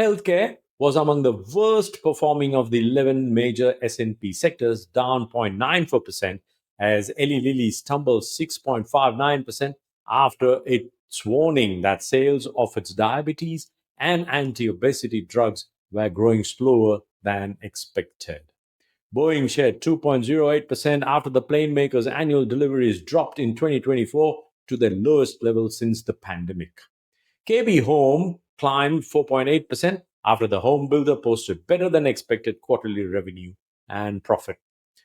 Healthcare was among the worst performing of the 11 major S&P sectors, down 0.94%, as Eli Lilly stumbled 6.59% after its warning that sales of its diabetes and anti-obesity drugs were growing slower than expected. Boeing shed 2.08% after the plane maker's annual deliveries dropped in 2024 to their lowest level since the pandemic. KB Home climbed 4.8% after the home builder posted better than expected quarterly revenue and profit